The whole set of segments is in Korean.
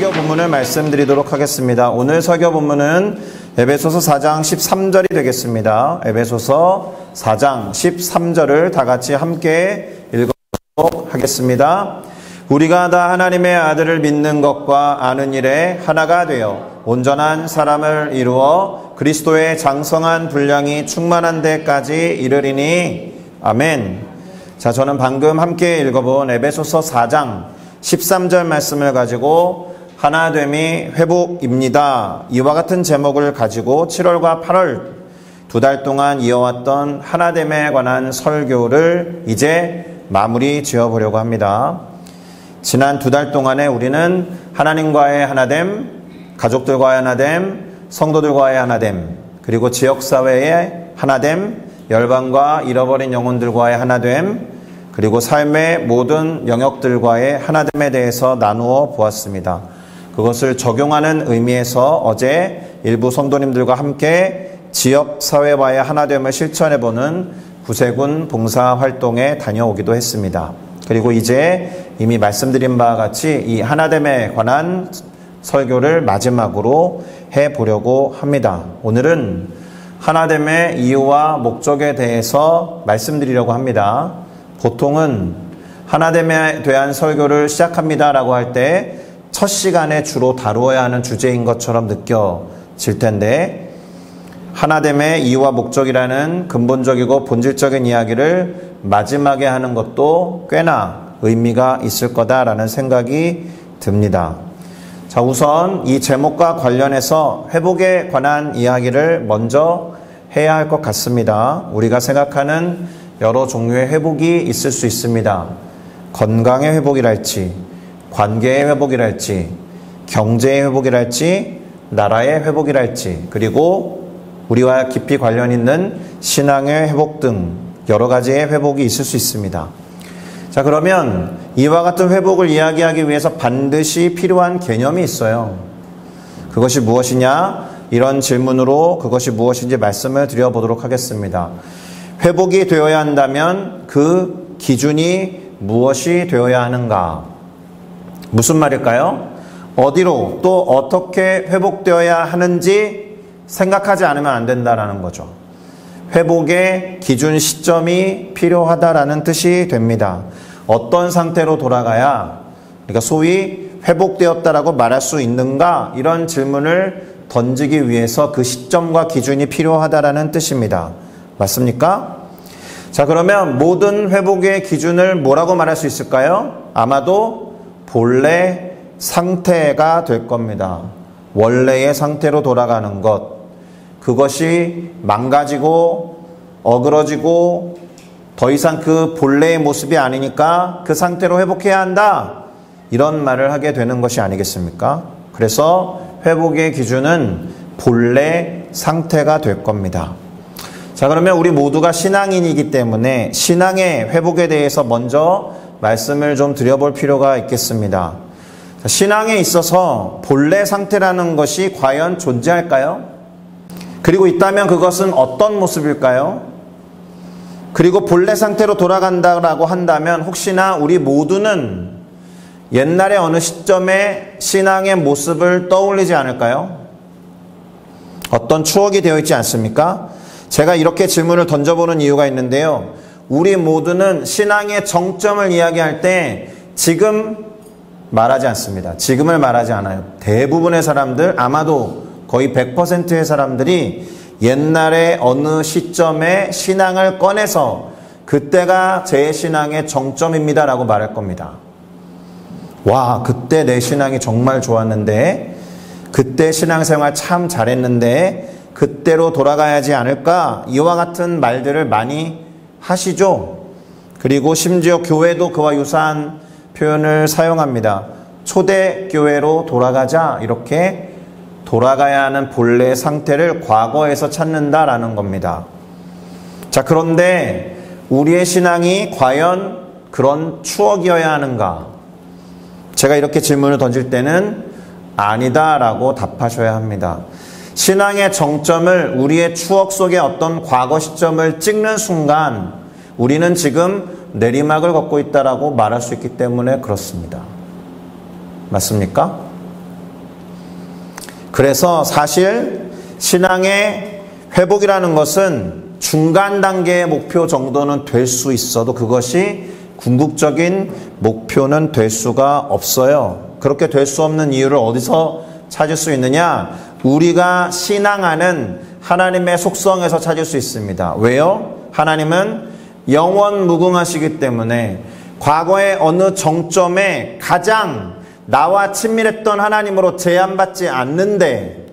설교 본문을 말씀드리도록 하겠습니다. 오늘 설교 본문은 에베소서 4장 13절이 되겠습니다. 에베소서 4장 13절을 다 같이 함께 읽어보도록 하겠습니다. 우리가 다 하나님의 아들을 믿는 것과 아는 일에 하나가 되어 온전한 사람을 이루어 그리스도의 장성한 분량이 충만한 데까지 이르리니 아멘. 자, 저는 방금 함께 읽어본 에베소서 4장 13절 말씀을 가지고 하나됨이 회복입니다. 이와 같은 제목을 가지고 7월과 8월 2달 동안 이어왔던 하나됨에 관한 설교를 이제 마무리 지어보려고 합니다. 지난 2달 동안에 우리는 하나님과의 하나됨, 가족들과의 하나됨, 성도들과의 하나됨, 그리고 지역사회의 하나됨, 열방과 잃어버린 영혼들과의 하나됨, 그리고 삶의 모든 영역들과의 하나됨에 대해서 나누어 보았습니다. 그것을 적용하는 의미에서 어제 일부 성도님들과 함께 지역사회와의 하나됨을 실천해보는 구세군 봉사활동에 다녀오기도 했습니다. 그리고 이제 이미 말씀드린 바와 같이 이 하나됨에 관한 설교를 마지막으로 해보려고 합니다. 오늘은 하나됨의 이유와 목적에 대해서 말씀드리려고 합니다. 보통은 하나됨에 대한 설교를 시작합니다라고 할 때 첫 시간에 주로 다루어야 하는 주제인 것처럼 느껴질 텐데 하나됨의 이유와 목적이라는 근본적이고 본질적인 이야기를 마지막에 하는 것도 꽤나 의미가 있을 거다라는 생각이 듭니다. 자, 우선 이 제목과 관련해서 회복에 관한 이야기를 먼저 해야 할 것 같습니다. 우리가 생각하는 여러 종류의 회복이 있을 수 있습니다. 건강의 회복이랄지, 관계의 회복이랄지, 경제의 회복이랄지, 나라의 회복이랄지, 그리고 우리와 깊이 관련 있는 신앙의 회복 등 여러 가지의 회복이 있을 수 있습니다. 자, 그러면 이와 같은 회복을 이야기하기 위해서 반드시 필요한 개념이 있어요. 그것이 무엇이냐? 이런 질문으로 그것이 무엇인지 말씀을 드려보도록 하겠습니다. 회복이 되어야 한다면 그 기준이 무엇이 되어야 하는가? 무슨 말일까요? 어디로 또 어떻게 회복되어야 하는지 생각하지 않으면 안 된다라는 거죠. 회복의 기준 시점이 필요하다라는 뜻이 됩니다. 어떤 상태로 돌아가야 그러니까 소위 회복되었다라고 말할 수 있는가? 이런 질문을 던지기 위해서 그 시점과 기준이 필요하다라는 뜻입니다. 맞습니까? 자, 그러면 모든 회복의 기준을 뭐라고 말할 수 있을까요? 아마도 본래 상태가 될 겁니다. 원래의 상태로 돌아가는 것. 그것이 망가지고 어그러지고 더 이상 그 본래의 모습이 아니니까 그 상태로 회복해야 한다. 이런 말을 하게 되는 것이 아니겠습니까? 그래서 회복의 기준은 본래 상태가 될 겁니다. 자, 그러면 우리 모두가 신앙인이기 때문에 신앙의 회복에 대해서 먼저 말씀을 좀 드려볼 필요가 있겠습니다. 자, 신앙에 있어서 본래 상태라는 것이 과연 존재할까요? 그리고 있다면 그것은 어떤 모습일까요? 그리고 본래 상태로 돌아간다고 한다면 혹시나 우리 모두는 옛날에 어느 시점에 신앙의 모습을 떠올리지 않을까요? 어떤 추억이 되어 있지 않습니까? 제가 이렇게 질문을 던져보는 이유가 있는데요. 우리 모두는 신앙의 정점을 이야기할 때 지금 말하지 않습니다. 지금을 말하지 않아요. 대부분의 사람들, 아마도 거의 100%의 사람들이 옛날에 어느 시점에 신앙을 꺼내서 그때가 제 신앙의 정점입니다 라고 말할 겁니다. 와, 그때 내 신앙이 정말 좋았는데, 그때 신앙생활 참 잘했는데 그때로 돌아가야지 않을까? 이와 같은 말들을 많이 하시죠. 그리고 심지어 교회도 그와 유사한 표현을 사용합니다. 초대교회로 돌아가자, 이렇게 돌아가야 하는 본래 상태를 과거에서 찾는다라는 겁니다. 자, 그런데 우리의 신앙이 과연 그런 추억이어야 하는가? 제가 이렇게 질문을 던질 때는 아니다라고 답하셔야 합니다. 신앙의 정점을 우리의 추억 속의 어떤 과거 시점을 찍는 순간 우리는 지금 내리막을 걷고 있다라고 말할 수 있기 때문에 그렇습니다. 맞습니까? 그래서 사실 신앙의 회복이라는 것은 중간 단계의 목표 정도는 될 수 있어도 그것이 궁극적인 목표는 될 수가 없어요. 그렇게 될 수 없는 이유를 어디서 찾을 수 있느냐? 우리가 신앙하는 하나님의 속성에서 찾을 수 있습니다. 왜요? 하나님은 영원 무궁하시기 때문에 과거의 어느 정점에 가장 나와 친밀했던 하나님으로 제한받지 않는데,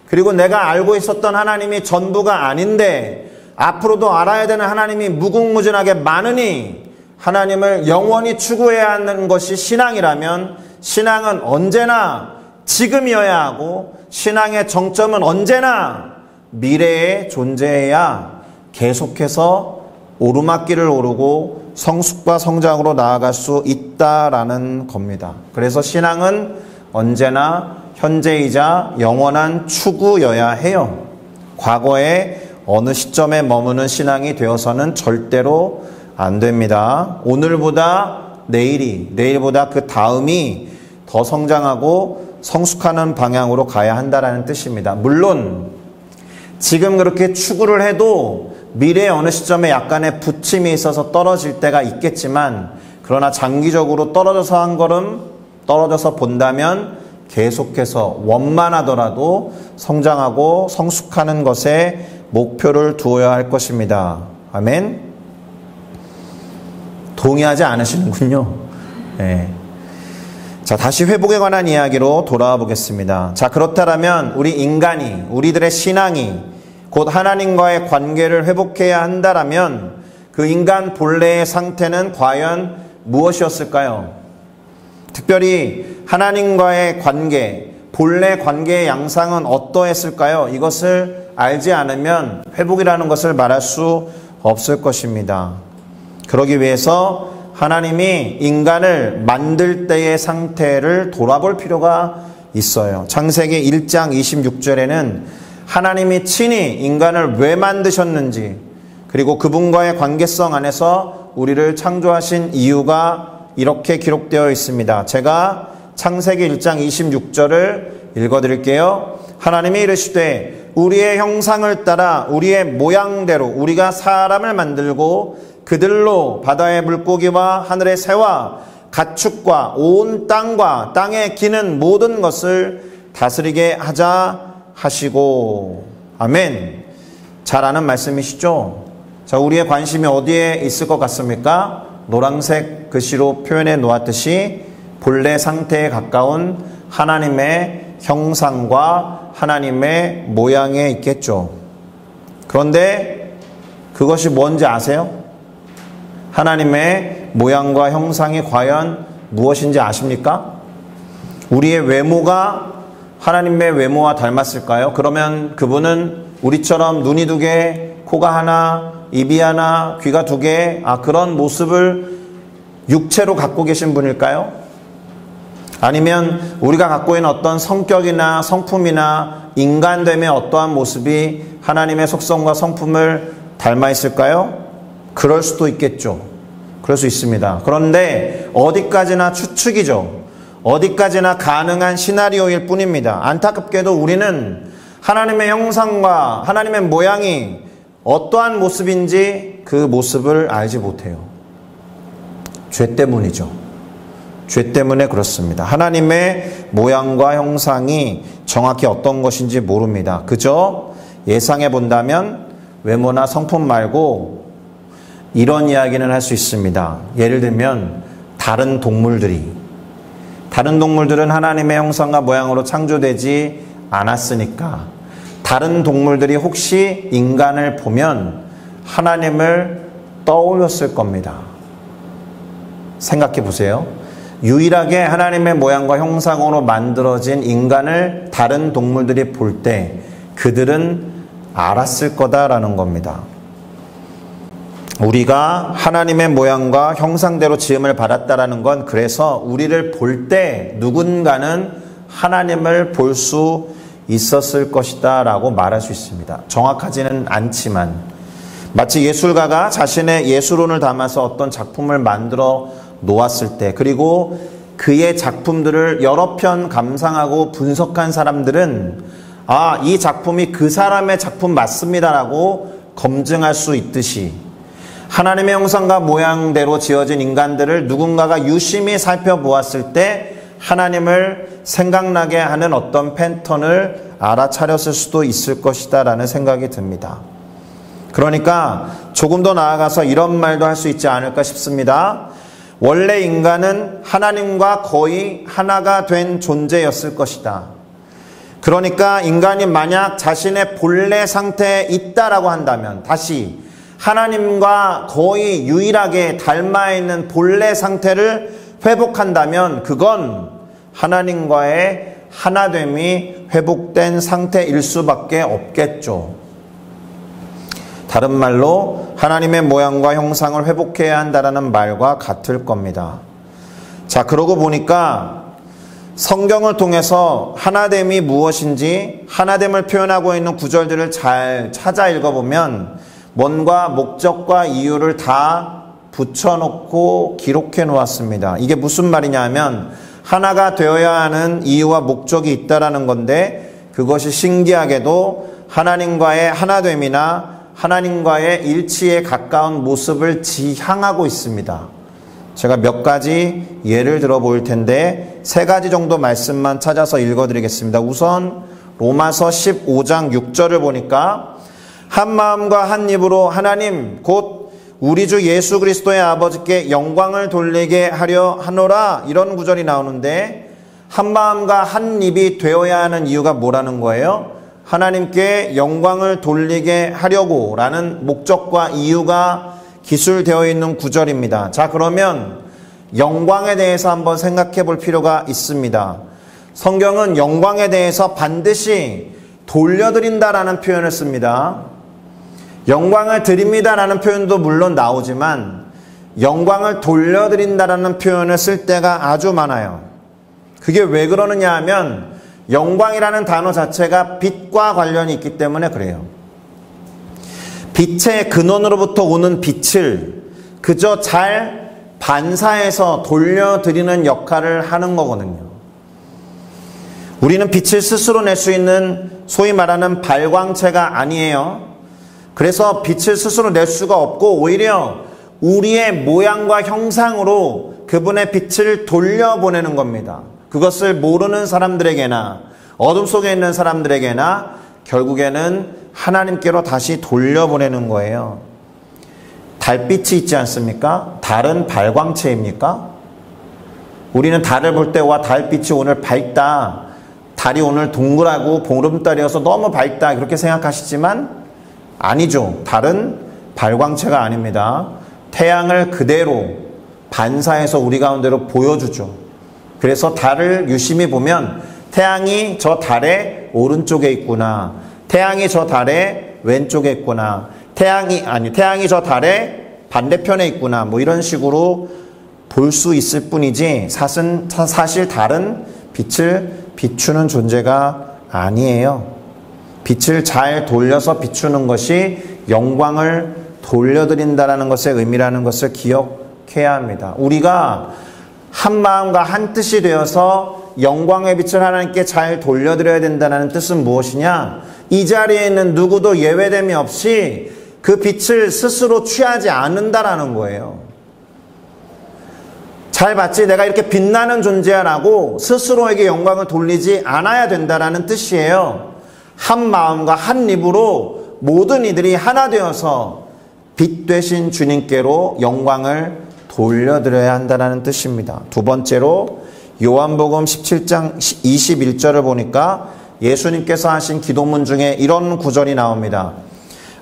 그리고 내가 알고 있었던 하나님이 전부가 아닌데 앞으로도 알아야 되는 하나님이 무궁무진하게 많으니 하나님을 영원히 추구해야 하는 것이 신앙이라면, 신앙은 언제나 지금이어야 하고 신앙의 정점은 언제나 미래에 존재해야 계속해서 오르막길을 오르고 성숙과 성장으로 나아갈 수 있다라는 겁니다. 그래서 신앙은 언제나 현재이자 영원한 추구여야 해요. 과거에 어느 시점에 머무는 신앙이 되어서는 절대로 안 됩니다. 오늘보다 내일이, 내일보다 그 다음이 더 성장하고 성숙하는 방향으로 가야 한다는 뜻입니다. 물론 지금 그렇게 추구를 해도 미래의 어느 시점에 약간의 부침이 있어서 떨어질 때가 있겠지만, 그러나 장기적으로 떨어져서 한 걸음 떨어져서 본다면 계속해서 원만하더라도 성장하고 성숙하는 것에 목표를 두어야 할 것입니다. 아멘. 동의하지 않으시는군요. 네. 자, 다시 회복에 관한 이야기로 돌아와 보겠습니다. 자, 그렇다면 우리 인간이, 우리들의 신앙이 곧 하나님과의 관계를 회복해야 한다라면 그 인간 본래의 상태는 과연 무엇이었을까요? 특별히 하나님과의 관계, 본래 관계의 양상은 어떠했을까요? 이것을 알지 않으면 회복이라는 것을 말할 수 없을 것입니다. 그러기 위해서 하나님이 인간을 만들 때의 상태를 돌아볼 필요가 있어요. 창세기 1장 26절에는 하나님이 친히 인간을 왜 만드셨는지, 그리고 그분과의 관계성 안에서 우리를 창조하신 이유가 이렇게 기록되어 있습니다. 제가 창세기 1장 26절을 읽어드릴게요. 하나님이 이르시되 우리의 형상을 따라 우리의 모양대로 우리가 사람을 만들고 그들로 바다의 물고기와 하늘의 새와 가축과 온 땅과 땅에 기는 모든 것을 다스리게 하자 하시고. 아멘. 잘 아는 말씀이시죠? 자, 우리의 관심이 어디에 있을 것 같습니까? 노란색 글씨로 표현해 놓았듯이 본래 상태에 가까운 하나님의 형상과 하나님의 모양에 있겠죠. 그런데 그것이 뭔지 아세요? 하나님의 모양과 형상이 과연 무엇인지 아십니까? 우리의 외모가 하나님의 외모와 닮았을까요? 그러면 그분은 우리처럼 눈이 2개, 코가 하나, 입이 하나, 귀가 2개, 그런 모습을 육체로 갖고 계신 분일까요? 아니면 우리가 갖고 있는 어떤 성격이나 성품이나 인간됨의 어떠한 모습이 하나님의 속성과 성품을 닮아 있을까요? 그럴 수도 있겠죠. 그럴 수 있습니다. 그런데 어디까지나 추측이죠. 어디까지나 가능한 시나리오일 뿐입니다. 안타깝게도 우리는 하나님의 형상과 하나님의 모양이 어떠한 모습인지 그 모습을 알지 못해요. 죄 때문이죠. 죄 때문에 그렇습니다. 하나님의 모양과 형상이 정확히 어떤 것인지 모릅니다. 그저 예상해 본다면 외모나 성품 말고 이런 이야기는 할 수 있습니다. 예를 들면 다른 동물들은 하나님의 형상과 모양으로 창조되지 않았으니까 다른 동물들이 혹시 인간을 보면 하나님을 떠올렸을 겁니다. 생각해 보세요. 유일하게 하나님의 모양과 형상으로 만들어진 인간을 다른 동물들이 볼 때 그들은 알았을 거다라는 겁니다. 우리가 하나님의 모양과 형상대로 지음을 받았다라는 건, 그래서 우리를 볼 때 누군가는 하나님을 볼 수 있었을 것이다 라고 말할 수 있습니다. 정확하지는 않지만 마치 예술가가 자신의 예술혼을 담아서 어떤 작품을 만들어 놓았을 때, 그리고 그의 작품들을 여러 편 감상하고 분석한 사람들은 이 작품이 그 사람의 작품 맞습니다라고 검증할 수 있듯이 하나님의 형상과 모양대로 지어진 인간들을 누군가가 유심히 살펴보았을 때 하나님을 생각나게 하는 어떤 패턴을 알아차렸을 수도 있을 것이다 라는 생각이 듭니다. 그러니까 조금 더 나아가서 이런 말도 할 수 있지 않을까 싶습니다. 원래 인간은 하나님과 거의 하나가 된 존재였을 것이다. 그러니까 인간이 만약 자신의 본래 상태에 있다라고 한다면, 다시 하나님과 거의 유일하게 닮아 있는 본래 상태를 회복한다면 그건 하나님과의 하나됨이 회복된 상태일 수밖에 없겠죠. 다른 말로 하나님의 모양과 형상을 회복해야 한다는 말과 같을 겁니다. 자, 그러고 보니까 성경을 통해서 하나됨이 무엇인지 하나됨을 표현하고 있는 구절들을 잘 찾아 읽어보면 뭔가 목적과 이유를 다 붙여놓고 기록해 놓았습니다. 이게 무슨 말이냐 하면 하나가 되어야 하는 이유와 목적이 있다라는 건데, 그것이 신기하게도 하나님과의 하나됨이나 하나님과의 일치에 가까운 모습을 지향하고 있습니다. 제가 몇 가지 예를 들어 보일 텐데 3가지 정도 말씀만 찾아서 읽어드리겠습니다. 우선 로마서 15장 6절을 보니까 한 마음과 한 입으로 하나님 곧 우리 주 예수 그리스도의 아버지께 영광을 돌리게 하려 하노라, 이런 구절이 나오는데 한 마음과 한 입이 되어야 하는 이유가 뭐라는 거예요? 하나님께 영광을 돌리게 하려고 라는 목적과 이유가 기술되어 있는 구절입니다. 자, 그러면 영광에 대해서 한번 생각해 볼 필요가 있습니다. 성경은 영광에 대해서 반드시 돌려드린다라는 표현을 씁니다. 영광을 드립니다라는 표현도 물론 나오지만 영광을 돌려드린다라는 표현을 쓸 때가 아주 많아요. 그게 왜 그러느냐 하면 영광이라는 단어 자체가 빛과 관련이 있기 때문에 그래요. 빛의 근원으로부터 오는 빛을 그저 잘 반사해서 돌려드리는 역할을 하는 거거든요. 우리는 빛을 스스로 낼 수 있는 소위 말하는 발광체가 아니에요. 그래서 빛을 스스로 낼 수가 없고 오히려 우리의 모양과 형상으로 그분의 빛을 돌려보내는 겁니다. 그것을 모르는 사람들에게나 어둠 속에 있는 사람들에게나 결국에는 하나님께로 다시 돌려보내는 거예요. 달빛이 있지 않습니까? 달은 발광체입니까? 우리는 달을 볼 때 와, 달빛이 오늘 밝다, 달이 오늘 동그랗고 보름달이어서 너무 밝다, 그렇게 생각하시지만 아니죠. 달은 발광체가 아닙니다. 태양을 그대로 반사해서 우리 가운데로 보여주죠. 그래서 달을 유심히 보면 태양이 저 달의 오른쪽에 있구나, 태양이 저 달의 왼쪽에 있구나, 태양이 저 달의 반대편에 있구나, 뭐 이런 식으로 볼 수 있을 뿐이지 사실 달은 빛을 비추는 존재가 아니에요. 빛을 잘 돌려서 비추는 것이 영광을 돌려드린다라는 것의 의미라는 것을 기억해야 합니다. 우리가 한 마음과 한 뜻이 되어서 영광의 빛을 하나님께 잘 돌려드려야 된다는 뜻은 무엇이냐? 이 자리에 있는 누구도 예외됨이 없이 그 빛을 스스로 취하지 않는다라는 거예요. 잘 봤지? 내가 이렇게 빛나는 존재야라고 스스로에게 영광을 돌리지 않아야 된다라는 뜻이에요. 한 마음과 한 입으로 모든 이들이 하나 되어서 빛 되신 주님께로 영광을 돌려드려야 한다는 뜻입니다. 두 번째로 요한복음 17장 21절을 보니까 예수님께서 하신 기도문 중에 이런 구절이 나옵니다.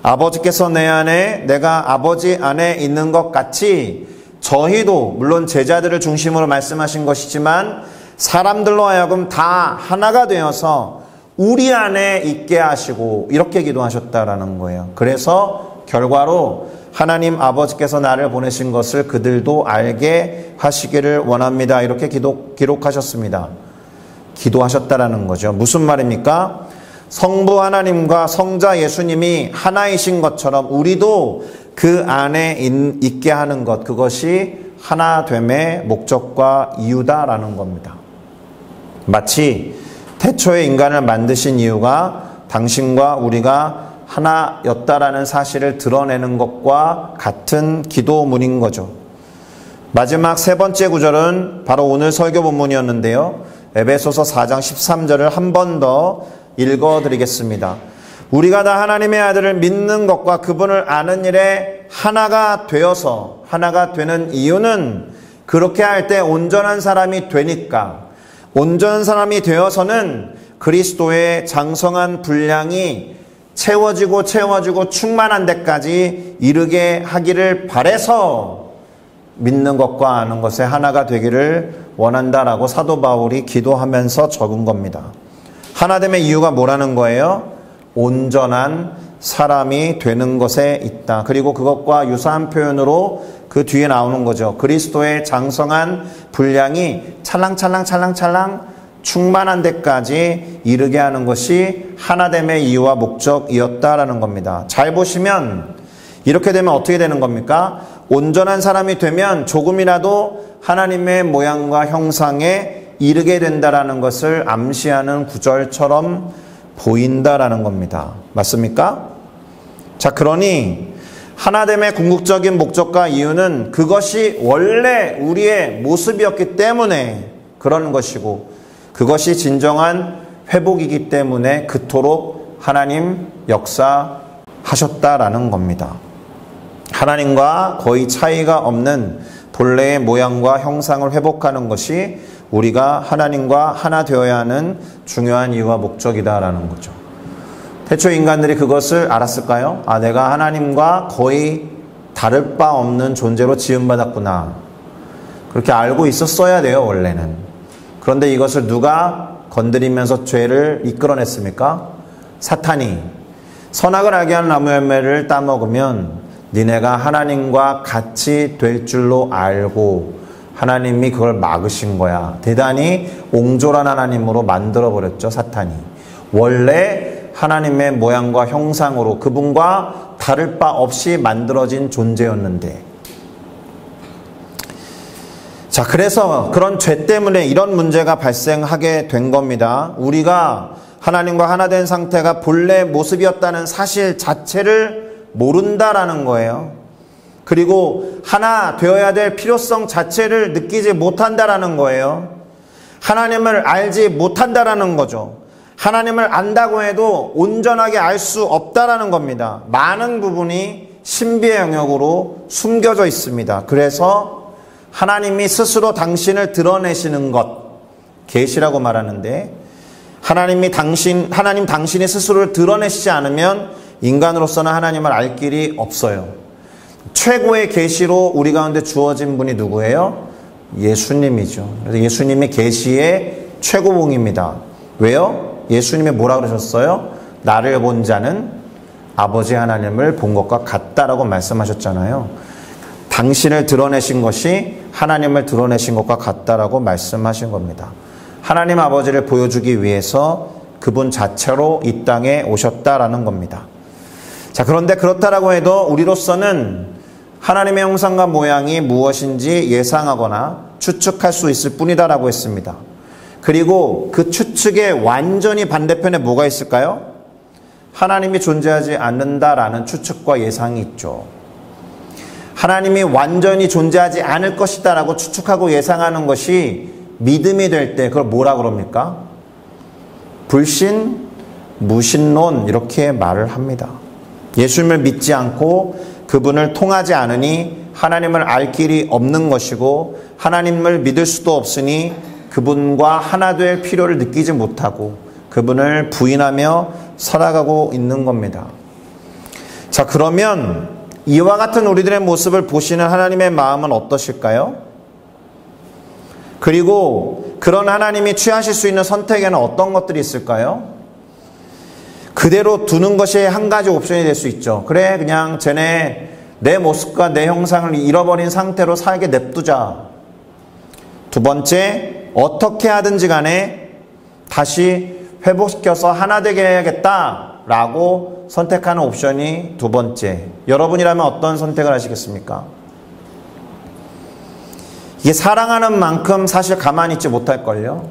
아버지께서 내 안에 내가 아버지 안에 있는 것 같이 저희도, 물론 제자들을 중심으로 말씀하신 것이지만 사람들로 하여금 다 하나가 되어서 우리 안에 있게 하시고, 이렇게 기도하셨다라는 거예요. 그래서 결과로 하나님 아버지께서 나를 보내신 것을 그들도 알게 하시기를 원합니다, 이렇게 기록하셨습니다. 기도하셨다라는 거죠. 무슨 말입니까? 성부 하나님과 성자 예수님이 하나이신 것처럼 우리도 그 안에 있게 하는 것, 그것이 하나됨의 목적과 이유다라는 겁니다. 마치 태초에 인간을 만드신 이유가 당신과 우리가 하나였다라는 사실을 드러내는 것과 같은 기도문인 거죠. 마지막 세 번째 구절은 바로 오늘 설교 본문이었는데요. 에베소서 4장 13절을 한 번 더 읽어드리겠습니다. 우리가 다 하나님의 아들을 믿는 것과 그분을 아는 일에 하나가 되어서, 하나가 되는 이유는 그렇게 할 때 온전한 사람이 되니까, 온전한 사람이 되어서는 그리스도의 장성한 분량이 채워지고 충만한 데까지 이르게 하기를 바라서 믿는 것과 아는 것에 하나가 되기를 원한다라고 사도 바울이 기도하면서 적은 겁니다. 하나됨의 이유가 뭐라는 거예요? 온전한 사람이 되는 것에 있다. 그리고 그것과 유사한 표현으로 그 뒤에 나오는 거죠. 그리스도의 장성한 분량이 찰랑찰랑 충만한 데까지 이르게 하는 것이 하나됨의 이유와 목적이었다라는 겁니다. 잘 보시면 이렇게 되면 어떻게 되는 겁니까? 온전한 사람이 되면 조금이라도 하나님의 모양과 형상에 이르게 된다라는 것을 암시하는 구절처럼 보인다라는 겁니다. 맞습니까? 자, 그러니 하나됨의 궁극적인 목적과 이유는 그것이 원래 우리의 모습이었기 때문에 그런 것이고, 그것이 진정한 회복이기 때문에 그토록 하나님 역사하셨다라는 겁니다. 하나님과 거의 차이가 없는 본래의 모양과 형상을 회복하는 것이 우리가 하나님과 하나 되어야 하는 중요한 이유와 목적이다라는 거죠. 태초 인간들이 그것을 알았을까요? 아, 내가 하나님과 거의 다를 바 없는 존재로 지음받았구나. 그렇게 알고 있었어야 돼요, 원래는. 그런데 이것을 누가 건드리면서 죄를 이끌어냈습니까? 사탄이. 선악을 알게 하는 나무 열매를 따먹으면 니네가 하나님과 같이 될 줄로 알고 하나님이 그걸 막으신 거야. 대단히 옹졸한 하나님으로 만들어버렸죠, 사탄이. 원래 하나님의 모양과 형상으로 그분과 다를 바 없이 만들어진 존재였는데, 자, 그래서 그런 죄 때문에 이런 문제가 발생하게 된 겁니다. 우리가 하나님과 하나 된 상태가 본래 모습이었다는 사실 자체를 모른다라는 거예요. 그리고 하나 되어야 될 필요성 자체를 느끼지 못한다라는 거예요. 하나님을 알지 못한다라는 거죠. 하나님을 안다고 해도 온전하게 알 수 없다라는 겁니다. 많은 부분이 신비의 영역으로 숨겨져 있습니다. 그래서 하나님이 스스로 당신을 드러내시는 것, 계시라고 말하는데, 하나님 당신이 스스로를 드러내시지 않으면 인간으로서는 하나님을 알 길이 없어요. 최고의 계시로 우리 가운데 주어진 분이 누구예요? 예수님이죠. 그래서 예수님이 계시의 최고봉입니다. 왜요? 예수님이 뭐라 그러셨어요? 나를 본 자는 아버지 하나님을 본 것과 같다라고 말씀하셨잖아요. 당신을 드러내신 것이 하나님을 드러내신 것과 같다라고 말씀하신 겁니다. 하나님 아버지를 보여주기 위해서 그분 자체로 이 땅에 오셨다라는 겁니다. 자, 그런데 그렇다라고 해도 우리로서는 하나님의 형상과 모양이 무엇인지 예상하거나 추측할 수 있을 뿐이다라고 했습니다. 그리고 그 추측의 완전히 반대편에 뭐가 있을까요? 하나님이 존재하지 않는다라는 추측과 예상이 있죠. 하나님이 완전히 존재하지 않을 것이다 라고 추측하고 예상하는 것이 믿음이 될 때 그걸 뭐라 그럽니까? 불신, 무신론 이렇게 말을 합니다. 예수님을 믿지 않고 그분을 통하지 않으니 하나님을 알 길이 없는 것이고, 하나님을 믿을 수도 없으니 그분과 하나 될 필요를 느끼지 못하고 그분을 부인하며 살아가고 있는 겁니다. 자, 그러면 이와 같은 우리들의 모습을 보시는 하나님의 마음은 어떠실까요? 그리고 그런 하나님이 취하실 수 있는 선택에는 어떤 것들이 있을까요? 그대로 두는 것이 한 가지 옵션이 될 수 있죠. 그래, 그냥 쟤네 내 모습과 내 형상을 잃어버린 상태로 살게 냅두자. 두 번째, 어떻게 하든지 간에 다시 회복시켜서 하나 되게 해야겠다라고 선택하는 옵션이 두 번째. 여러분이라면 어떤 선택을 하시겠습니까? 이게 사랑하는 만큼 사실 가만히 있지 못할걸요.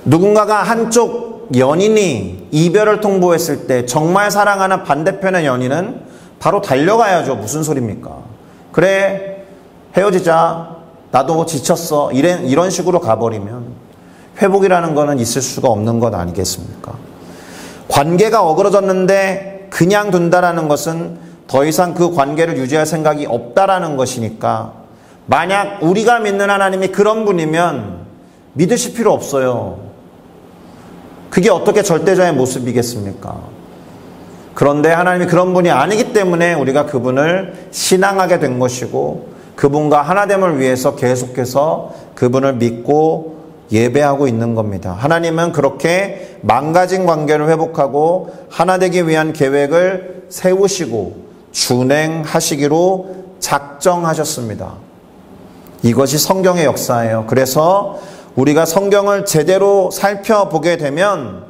누군가가 한쪽 연인이 이별을 통보했을 때 정말 사랑하는 반대편의 연인은 바로 달려가야죠. 무슨 소리입니까? 그래, 헤어지자. 나도 지쳤어. 이런 식으로 가버리면 회복이라는 거는 있을 수가 없는 것 아니겠습니까? 관계가 어그러졌는데 그냥 둔다라는 것은 더 이상 그 관계를 유지할 생각이 없다라는 것이니까, 만약 우리가 믿는 하나님이 그런 분이면 믿으실 필요 없어요. 그게 어떻게 절대자의 모습이겠습니까? 그런데 하나님이 그런 분이 아니기 때문에 우리가 그분을 신앙하게 된 것이고, 그분과 하나됨을 위해서 계속해서 그분을 믿고 예배하고 있는 겁니다. 하나님은 그렇게 망가진 관계를 회복하고 하나 되기 위한 계획을 세우시고 준행하시기로 작정하셨습니다. 이것이 성경의 역사예요. 그래서 우리가 성경을 제대로 살펴보게 되면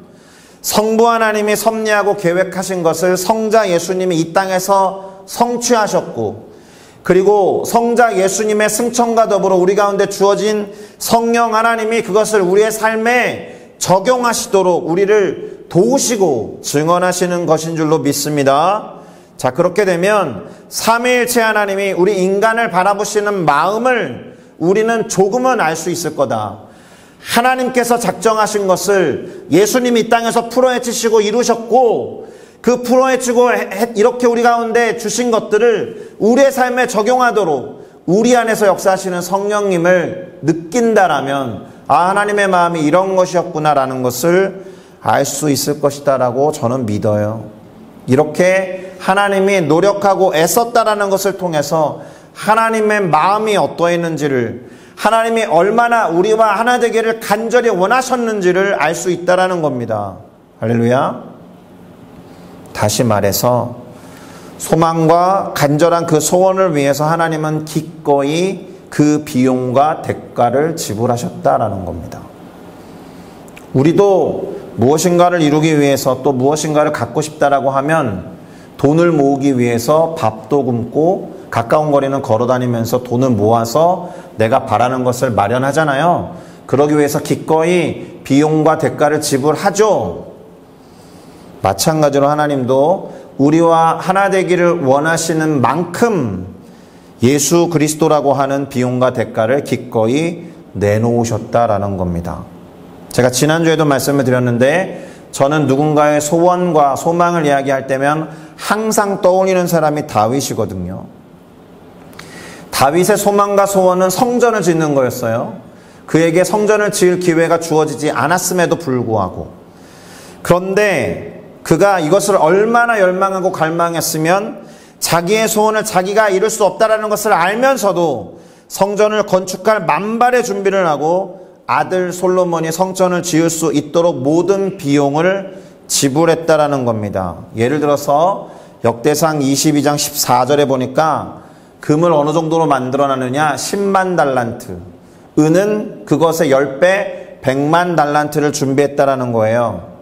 성부 하나님이 섭리하고 계획하신 것을 성자 예수님이 이 땅에서 성취하셨고, 그리고 성자 예수님의 승천과 더불어 우리 가운데 주어진 성령 하나님이 그것을 우리의 삶에 적용하시도록 우리를 도우시고 증언하시는 것인 줄로 믿습니다. 자, 그렇게 되면 삼위일체 하나님이 우리 인간을 바라보시는 마음을 우리는 조금은 알 수 있을 거다. 하나님께서 작정하신 것을 예수님이 이 땅에서 풀어헤치시고 이루셨고, 그 풀어헤치고 이렇게 우리 가운데 주신 것들을 우리의 삶에 적용하도록 우리 안에서 역사하시는 성령님을 느낀다라면, 아, 하나님의 마음이 이런 것이었구나라는 것을 알 수 있을 것이다 라고 저는 믿어요. 이렇게 하나님이 노력하고 애썼다라는 것을 통해서 하나님의 마음이 어떠했는지를, 하나님이 얼마나 우리와 하나 되기를 간절히 원하셨는지를 알 수 있다라는 겁니다. 할렐루야. 다시 말해서 소망과 간절한 그 소원을 위해서 하나님은 기꺼이 그 비용과 대가를 지불하셨다라는 겁니다. 우리도 무엇인가를 이루기 위해서, 또 무엇인가를 갖고 싶다라고 하면 돈을 모으기 위해서 밥도 굶고 가까운 거리는 걸어다니면서 돈을 모아서 내가 바라는 것을 마련하잖아요. 그러기 위해서 기꺼이 비용과 대가를 지불하죠. 마찬가지로 하나님도 우리와 하나 되기를 원하시는 만큼 예수 그리스도라고 하는 비용과 대가를 기꺼이 내놓으셨다라는 겁니다. 제가 지난주에도 말씀을 드렸는데, 저는 누군가의 소원과 소망을 이야기할 때면 항상 떠올리는 사람이 다윗이거든요. 다윗의 소망과 소원은 성전을 짓는 거였어요. 그에게 성전을 지을 기회가 주어지지 않았음에도 불구하고, 그런데 그가 이것을 얼마나 열망하고 갈망했으면 자기의 소원을 자기가 이룰 수 없다라는 것을 알면서도 성전을 건축할 만발의 준비를 하고 아들 솔로몬이 성전을 지을 수 있도록 모든 비용을 지불했다라는 겁니다. 예를 들어서 역대상 22장 14절에 보니까 금을 어느 정도로 만들어놨느냐, 10만 달란트, 은은 그것의 10배 100만 달란트를 준비했다라는 거예요.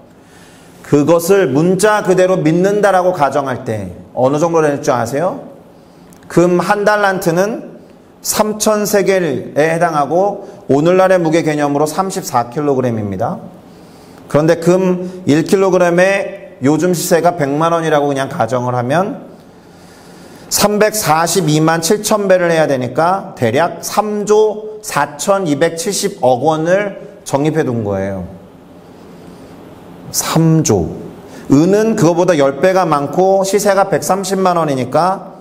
그것을 문자 그대로 믿는다라고 가정할 때 어느 정도 될 줄 아세요? 금 한 달란트는 3,000세겔에 해당하고 오늘날의 무게 개념으로 34kg입니다. 그런데 금 1kg에 요즘 시세가 100만 원이라고 그냥 가정을 하면 342만 7천 배를 해야 되니까 대략 3조 4,270억 원을 적립해 둔 거예요. 3조. 은은 그거보다 10배가 많고 시세가 130만 원이니까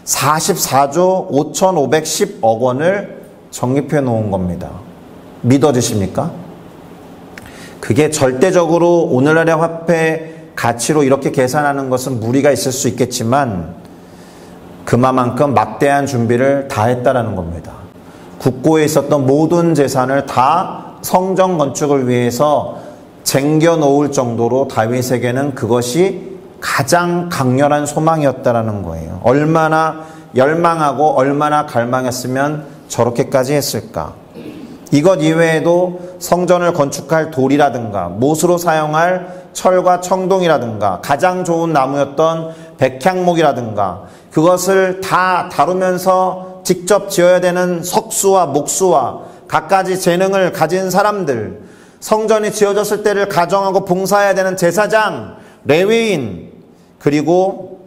44조 5,510억 원을 적립해 놓은 겁니다. 믿어지십니까? 그게 절대적으로 오늘날의 화폐 가치로 이렇게 계산하는 것은 무리가 있을 수 있겠지만 그만큼 막대한 준비를 다 했다라는 겁니다. 국고에 있었던 모든 재산을 다 성전 건축을 위해서 쟁겨놓을 정도로 다윗에게는 그것이 가장 강렬한 소망이었다라는 거예요. 얼마나 열망하고 얼마나 갈망했으면 저렇게까지 했을까. 이것 이외에도 성전을 건축할 돌이라든가 못으로 사용할 철과 청동이라든가 가장 좋은 나무였던 백향목이라든가 그것을 다 다루면서 직접 지어야 되는 석수와 목수와 갖가지 재능을 가진 사람들, 성전이 지어졌을 때를 가정하고 봉사해야 되는 제사장, 레위인, 그리고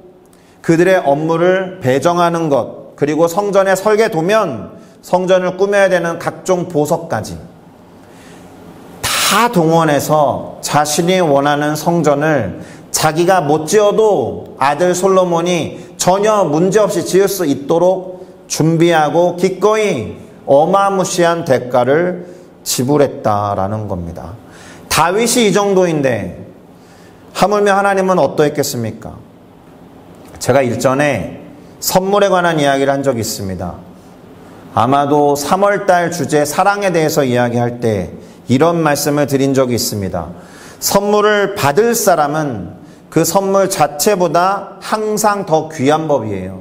그들의 업무를 배정하는 것, 그리고 성전의 설계 도면, 성전을 꾸며야 되는 각종 보석까지 다 동원해서 자신이 원하는 성전을 자기가 못 지어도 아들 솔로몬이 전혀 문제없이 지을 수 있도록 준비하고 기꺼이 어마무시한 대가를 지불했다라는 겁니다. 다윗이 이 정도인데 하물며 하나님은 어떠했겠습니까? 제가 일전에 선물에 관한 이야기를 한 적이 있습니다. 아마도 3월달 주제 사랑에 대해서 이야기할 때 이런 말씀을 드린 적이 있습니다. 선물을 받을 사람은 그 선물 자체보다 항상 더 귀한 법이에요.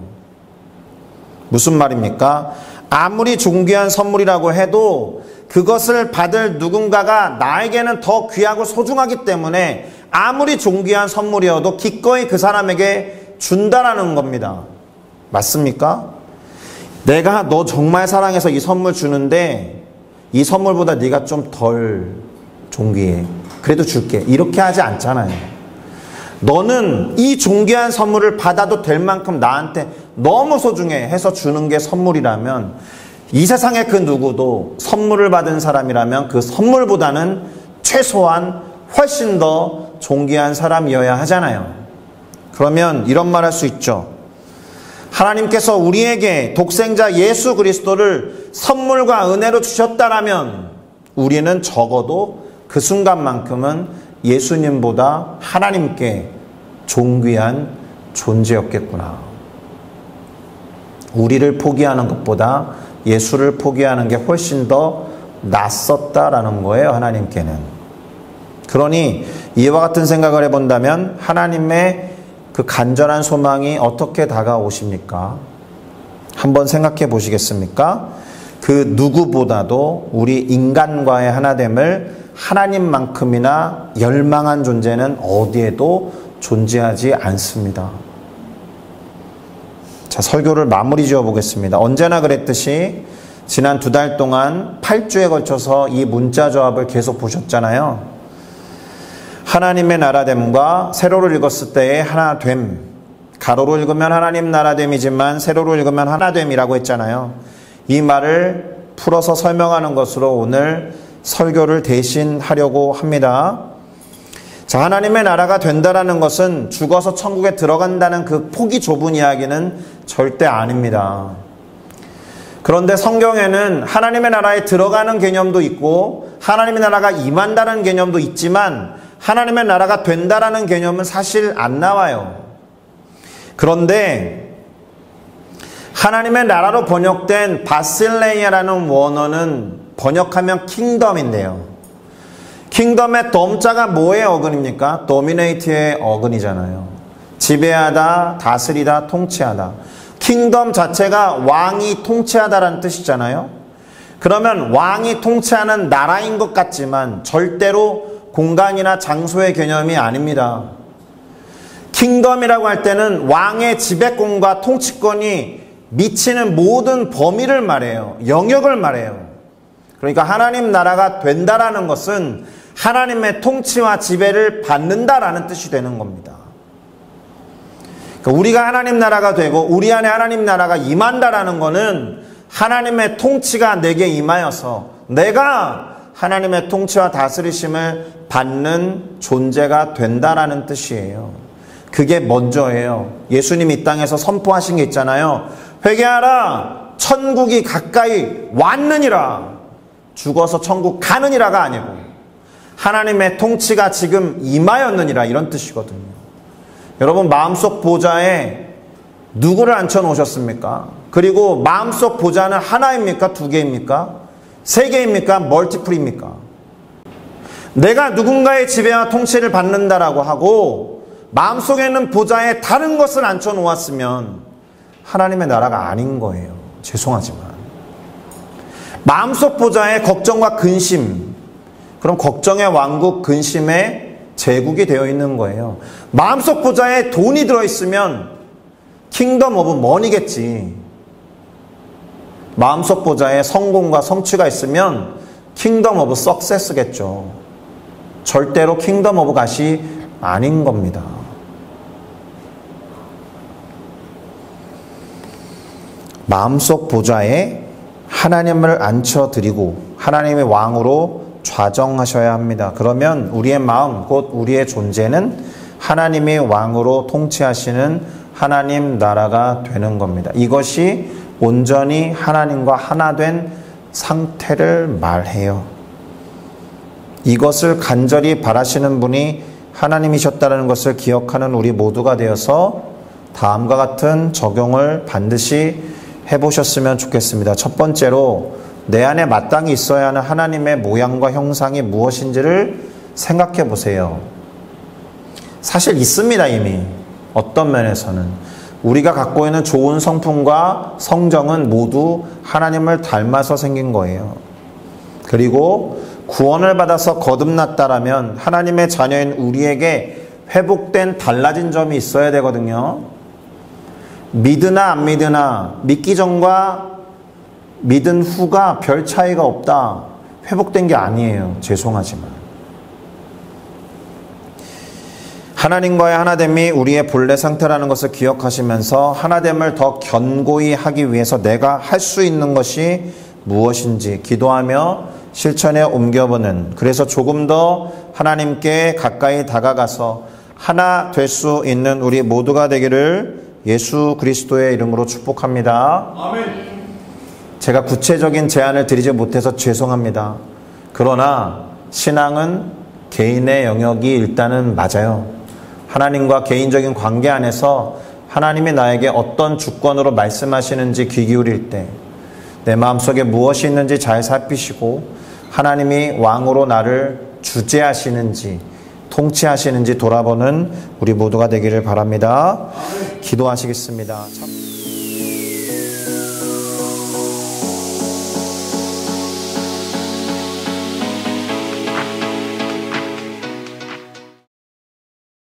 무슨 말입니까? 아무리 존귀한 선물이라고 해도 그것을 받을 누군가가 나에게는 더 귀하고 소중하기 때문에 아무리 존귀한 선물이어도 기꺼이 그 사람에게 준다라는 겁니다. 맞습니까? 내가 너 정말 사랑해서 이 선물 주는데 이 선물보다 네가 좀 덜 존귀해. 그래도 줄게. 이렇게 하지 않잖아요. 너는 이 존귀한 선물을 받아도 될 만큼 나한테 너무 소중해 해서 주는 게 선물이라면 이 세상의 그 누구도 선물을 받은 사람이라면 그 선물보다는 최소한 훨씬 더 존귀한 사람이어야 하잖아요. 그러면 이런 말 할 수 있죠. 하나님께서 우리에게 독생자 예수 그리스도를 선물과 은혜로 주셨다라면 우리는 적어도 그 순간만큼은 예수님보다 하나님께 존귀한 존재였겠구나. 우리를 포기하는 것보다 예수를 포기하는 게 훨씬 더 낫었다라는 거예요, 하나님께는. 그러니 이와 같은 생각을 해본다면 하나님의 그 간절한 소망이 어떻게 다가오십니까? 한번 생각해 보시겠습니까? 그 누구보다도 우리 인간과의 하나됨을 하나님만큼이나 열망한 존재는 어디에도 존재하지 않습니다. 자, 설교를 마무리 지어 보겠습니다. 언제나 그랬듯이 지난 2달 동안 8주에 걸쳐서 이 문자 조합을 계속 보셨잖아요. 하나님의 나라됨과 세로로 읽었을 때의 하나됨, 가로로 읽으면 하나님 나라됨이지만 세로로 읽으면 하나됨이라고 했잖아요. 이 말을 풀어서 설명하는 것으로 오늘 설교를 대신하려고 합니다. 자, 하나님의 나라가 된다라는 것은 죽어서 천국에 들어간다는 그 폭이 좁은 이야기는 절대 아닙니다. 그런데 성경에는 하나님의 나라에 들어가는 개념도 있고 하나님의 나라가 임한다는 개념도 있지만 하나님의 나라가 된다라는 개념은 사실 안 나와요. 그런데 하나님의 나라로 번역된 바실레이아라는 원어는 번역하면 킹덤인데요. 킹덤의 덤자가 뭐의 어근입니까? 도미네이트의 어근이잖아요. 지배하다, 다스리다, 통치하다. 킹덤 자체가 왕이 통치하다라는 뜻이잖아요. 그러면 왕이 통치하는 나라인 것 같지만 절대로 공간이나 장소의 개념이 아닙니다. 킹덤이라고 할 때는 왕의 지배권과 통치권이 미치는 모든 범위를 말해요. 영역을 말해요. 그러니까 하나님 나라가 된다라는 것은 하나님의 통치와 지배를 받는다라는 뜻이 되는 겁니다. 그러니까 우리가 하나님 나라가 되고 우리 안에 하나님 나라가 임한다라는 것은 하나님의 통치가 내게 임하여서 내가 하나님의 통치와 다스리심을 받는 존재가 된다라는 뜻이에요. 그게 먼저예요. 예수님이 이 땅에서 선포하신 게 있잖아요. 회개하라, 천국이 가까이 왔느니라. 죽어서 천국 가느니라가 아니고 하나님의 통치가 지금 임하였느니라, 이런 뜻이거든요. 여러분, 마음속 보좌에 누구를 앉혀놓으셨습니까? 그리고 마음속 보좌는 하나입니까? 2개입니까? 3개입니까? 멀티플입니까? 내가 누군가의 지배와 통치를 받는다라고 하고 마음속에 있는 보좌에 다른 것을 앉혀놓았으면 하나님의 나라가 아닌 거예요. 죄송하지만. 마음속 보좌에 걱정과 근심, 그럼 걱정의 왕국, 근심의 제국이 되어 있는 거예요. 마음속 보좌에 돈이 들어있으면 킹덤 오브 머니겠지. 마음속 보좌에 성공과 성취가 있으면 킹덤 오브 석세스겠죠. 절대로 킹덤 오브 갓이 아닌 겁니다. 마음속 보좌에 하나님을 앉혀드리고 하나님의 왕으로 좌정하셔야 합니다. 그러면 우리의 마음, 곧 우리의 존재는 하나님의 왕으로 통치하시는 하나님 나라가 되는 겁니다. 이것이 온전히 하나님과 하나 된 상태를 말해요. 이것을 간절히 바라시는 분이 하나님이셨다는 것을 기억하는 우리 모두가 되어서 다음과 같은 적용을 반드시 해보셨으면 좋겠습니다. 첫 번째로 내 안에 마땅히 있어야 하는 하나님의 모양과 형상이 무엇인지를 생각해 보세요. 사실 있습니다. 이미 어떤 면에서는 우리가 갖고 있는 좋은 성품과 성정은 모두 하나님을 닮아서 생긴 거예요. 그리고 구원을 받아서 거듭났다라면 하나님의 자녀인 우리에게 회복된 달라진 점이 있어야 되거든요. 믿으나 안 믿으나 믿기 전과 믿은 후가 별 차이가 없다. 회복된 게 아니에요. 죄송하지만. 하나님과의 하나됨이 우리의 본래 상태라는 것을 기억하시면서 하나됨을 더 견고히 하기 위해서 내가 할 수 있는 것이 무엇인지 기도하며 실천에 옮겨보는, 그래서 조금 더 하나님께 가까이 다가가서 하나 될 수 있는 우리 모두가 되기를 예수 그리스도의 이름으로 축복합니다. 아멘. 제가 구체적인 제안을 드리지 못해서 죄송합니다. 그러나 신앙은 개인의 영역이 일단은 맞아요. 하나님과 개인적인 관계 안에서 하나님이 나에게 어떤 주권으로 말씀하시는지 귀 기울일 때 내 마음속에 무엇이 있는지 잘 살피시고 하나님이 왕으로 나를 주재하시는지 통치하시는지 돌아보는 우리 모두가 되기를 바랍니다. 기도하시겠습니다.